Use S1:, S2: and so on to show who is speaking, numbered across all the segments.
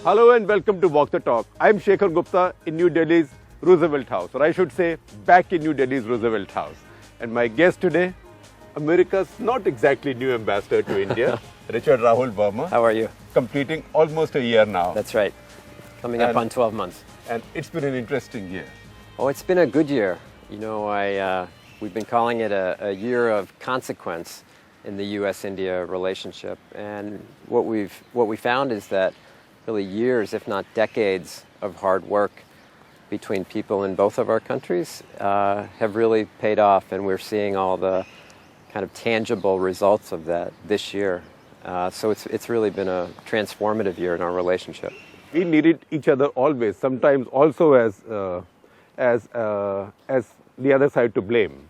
S1: Hello and welcome to Walk the Talk. I'm Shekhar Gupta in New Delhi's Roosevelt House, or I should say back in New Delhi's Roosevelt House. And my guest today, America's not exactly new ambassador to India, Richard Verma.
S2: How are you?
S1: Completing almost a year now.
S2: That's right. Coming up on 12 months.
S1: And it's been an interesting year.
S2: Oh, it's been a good year. You know, we've been calling it a year of consequence in the US-India relationship. And what we found is that really years, if not decades, of hard work between people in both of our countries have really paid off, and we're seeing all the kind of tangible results of that this year. So it's really been a transformative year in our relationship.
S1: We needed each other always, sometimes also as the other side to blame.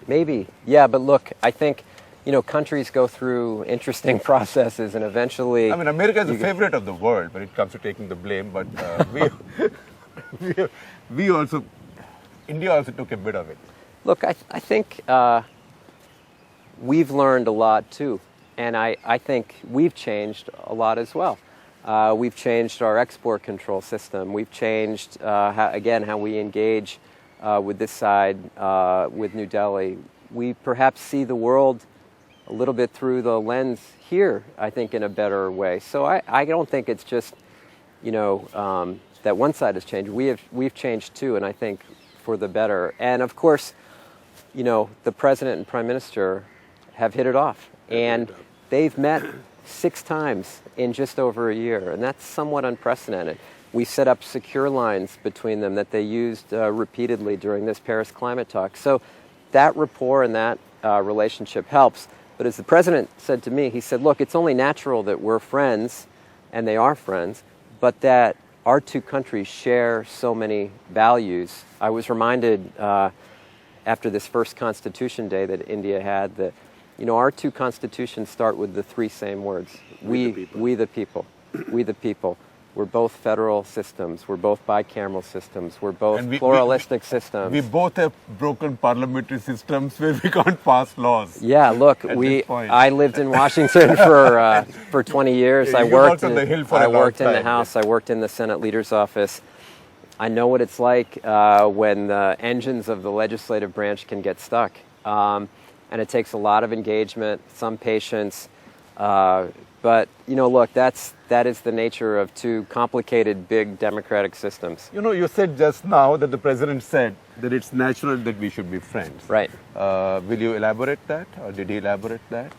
S2: Maybe, yeah, but look, I think, you know, countries go through interesting processes and eventually...
S1: I mean, America is the favorite of the world when it comes to taking the blame, but India also took a bit of it.
S2: Look, I think we've learned a lot too, and I think we've changed a lot as well. We've changed our export control system. We've changed, how we engage with this side, with New Delhi. We perhaps see the world a little bit through the lens here, I think, in a better way. So I don't think it's just, you know, that one side has changed. We've changed too, and I think for the better. And of course, you know, the President and Prime Minister have hit it off, and they've met 6 times in just over a year, and that's somewhat unprecedented. We set up secure lines between them that they used repeatedly during this Paris climate talk. So that rapport and that relationship helps. But as the President said to me, he said, look, it's only natural that we're friends, and they are friends, but that our two countries share so many values. I was reminded after this first Constitution Day that India had that, you know, our two constitutions start with the 3 same words. We the people. We the people. We're both federal systems. We're both bicameral systems. We're both pluralistic systems.
S1: We both have broken parliamentary systems where we can't pass laws.
S2: Yeah, look, I lived in Washington for 20 years. I worked in the House. I worked in the Senate Leader's Office. I know what it's like when the engines of the legislative branch can get stuck. And it takes a lot of engagement, some patience. But, you know, look, that is the nature of 2 complicated, big democratic systems.
S1: You know, you said just now that the President said that it's natural that we should be friends.
S2: Right.
S1: Will you elaborate that, or did he elaborate that?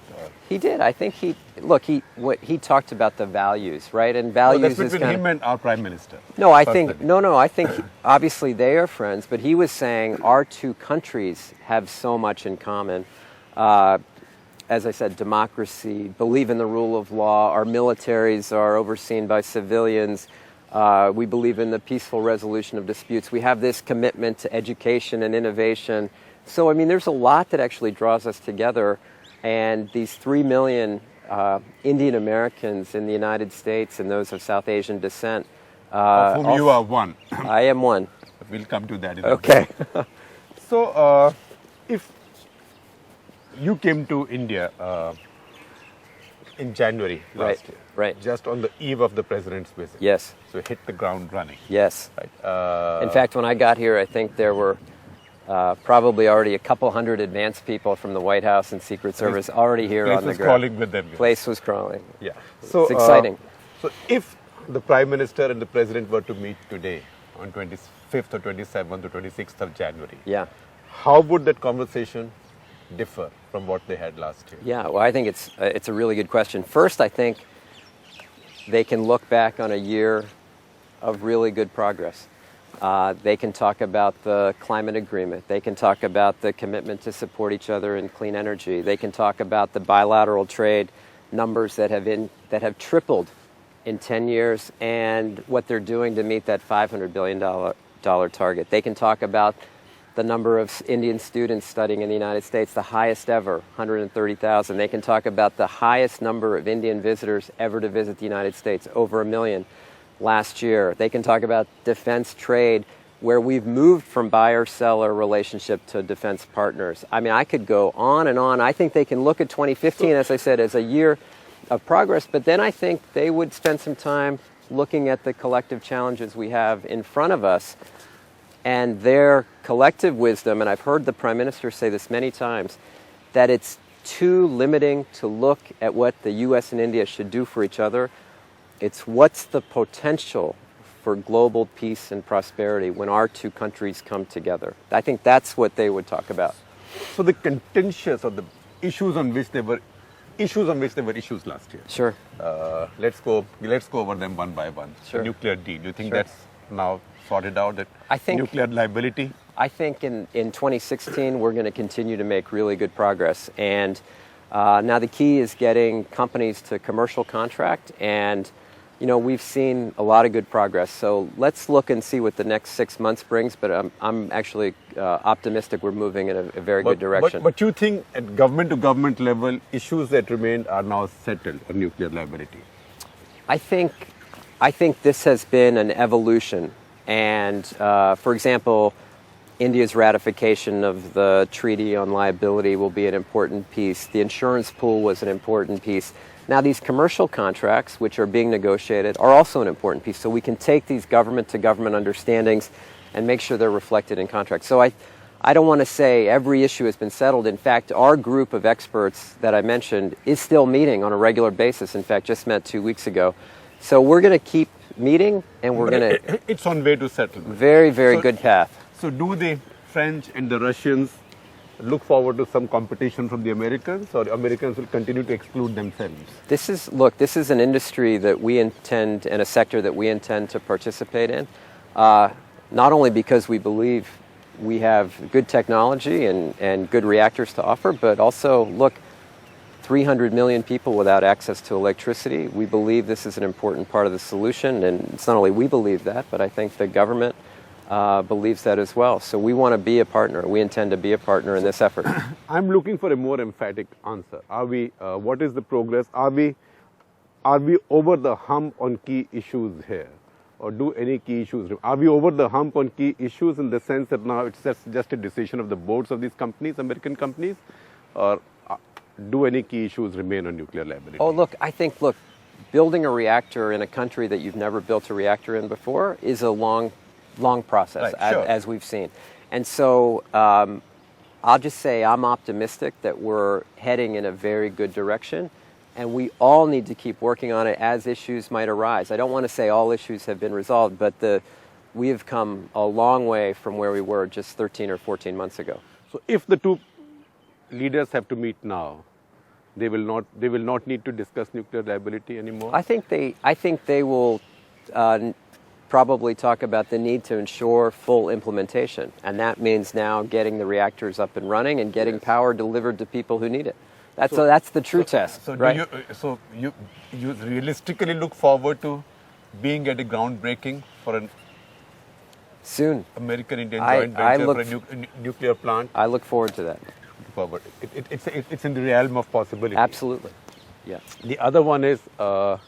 S2: He did. I think he talked about the values, right? And values
S1: that's between him and our Prime Minister.
S2: I think obviously they are friends, but he was saying our 2 countries have so much in common. As I said, democracy, believe in the rule of law, our militaries are overseen by civilians, we believe in the peaceful resolution of disputes, we have this commitment to education and innovation. So, I mean, there's a lot that actually draws us together, and these 3 million Indian Americans in the United States and those of South Asian descent.
S1: Of whom you are one.
S2: I am one.
S1: We'll come to that in
S2: okay.
S1: a bit. So, if you came to India in January last year.
S2: Right.
S1: Just on the eve of the President's visit.
S2: Yes.
S1: So hit the ground running.
S2: Yes.
S1: Right.
S2: In fact, when I got here, I think there were probably already a couple hundred advanced people from the White House and Secret Service already here on the ground.
S1: Place was crawling with them.
S2: Place was crawling.
S1: Yeah.
S2: So, it's exciting.
S1: So if the Prime Minister and the President were to meet today on 25th or 27th or 26th of January,
S2: yeah,
S1: how would that conversation differ from what they had last year?
S2: Yeah, well, I think it's a really good question. First, I think they can look back on a year of really good progress. They can talk about the climate agreement. They can talk about the commitment to support each other in clean energy. They can talk about the bilateral trade numbers that have tripled in 10 years and what they're doing to meet that $500 billion target. They can talk about the number of Indian students studying in the United States, the highest ever, 130,000. They can talk about the highest number of Indian visitors ever to visit the United States, over 1 million last year. They can talk about defense trade, where we've moved from buyer-seller relationship to defense partners. I mean, I could go on and on. I think they can look at 2015, as I said, as a year of progress, but then I think they would spend some time looking at the collective challenges we have in front of us and their collective wisdom, and I've heard the Prime Minister say this many times, that it's too limiting to look at what the US and India should do for each other. It's what's the potential for global peace and prosperity when our two countries come together. I think that's what they would talk about.
S1: So the contentious or the issues on which they were issues last year.
S2: Sure.
S1: Let's go over them one by one.
S2: Sure.
S1: The nuclear deal. Do you think
S2: Sure.
S1: that's now sorted out? That
S2: I think-
S1: nuclear liability.
S2: I think in 2016 we're going to continue to make really good progress, and now the key is getting companies to commercial contract, and we've seen a lot of good progress. So let's look and see what the next 6 months brings. But I'm actually optimistic we're moving in a very good direction.
S1: But you think at government to government level, issues that remained are now settled on nuclear liability?
S2: I think this has been an evolution, and for example, India's ratification of the Treaty on Liability will be an important piece. The insurance pool was an important piece. Now these commercial contracts, which are being negotiated, are also an important piece. So we can take these government-to-government understandings and make sure they're reflected in contracts. So I don't want to say every issue has been settled. In fact, our group of experts that I mentioned is still meeting on a regular basis. In fact, just met 2 weeks ago. So we're going to keep meeting, and we're going to...
S1: It's on way to settlement.
S2: Very good path.
S1: So do the French and the Russians look forward to some competition from the Americans, or Americans will continue to exclude themselves?
S2: This is an industry that we intend, and a sector that we intend to participate in, not only because we believe we have good technology and good reactors to offer, but also, look, 300 million people without access to electricity. We believe this is an important part of the solution, and it's not only we believe that, but I think the government believes that as well. So we want to be a partner. We intend to be a partner in this effort.
S1: I'm looking for a more emphatic answer. Are we? What is the progress? Are we over the hump on key issues here, or do any key issues? Are we over the hump on key issues in the sense that now it's just a decision of the boards of these companies, American companies, or do any key issues remain on nuclear liability?
S2: Oh, look, I think building a reactor in a country that you've never built a reactor in before is a long process,
S1: right, sure.
S2: as we've seen. And so I'll just say I'm optimistic that we're heading in a very good direction, and we all need to keep working on it as issues might arise. I don't want to say all issues have been resolved, but we have come a long way from where we were just 13 or 14 months ago.
S1: So if the two leaders have to meet now, they will not need to discuss nuclear liability anymore?
S2: I think they will probably talk about the need to ensure full implementation, and that means now getting the reactors up and running and getting power delivered to people who need it. That's the true test.
S1: So
S2: right?
S1: do you realistically look forward to being at a groundbreaking for an
S2: soon
S1: American-Indian joint venture for a nuclear plant?
S2: I look forward to that.
S1: Forward. It's in the realm of possibility.
S2: Absolutely. Yeah.
S1: The other one is, I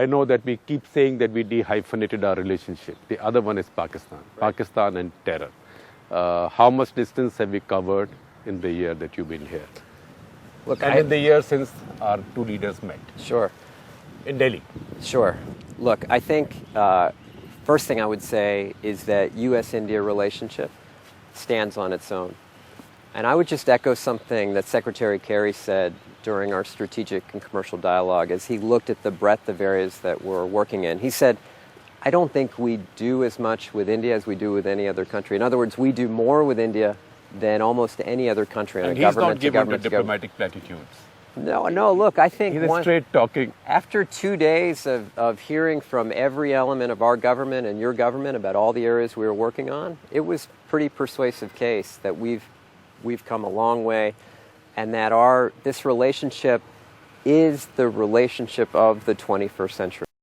S1: know that we keep saying that we dehyphenated our relationship. The other one is Pakistan. Right. Pakistan and terror. How much distance have we covered in the year that you've been here? Look, and in the year since our two leaders met?
S2: Sure.
S1: In Delhi?
S2: Sure. Look, I think first thing I would say is that US-India relationship stands on its own. And I would just echo something that Secretary Kerry said during our strategic and commercial dialogue as he looked at the breadth of areas that we're working in. He said, I don't think we do as much with India as we do with any other country. In other words, we do more with India than almost any other country on a government to government.
S1: And he's not given to diplomatic platitudes.
S2: No, look, I think...
S1: He's straight talking.
S2: After 2 days of hearing from every element of our government and your government about all the areas we were working on, it was a pretty persuasive case that we've come a long way, and that this relationship is the relationship of the 21st century.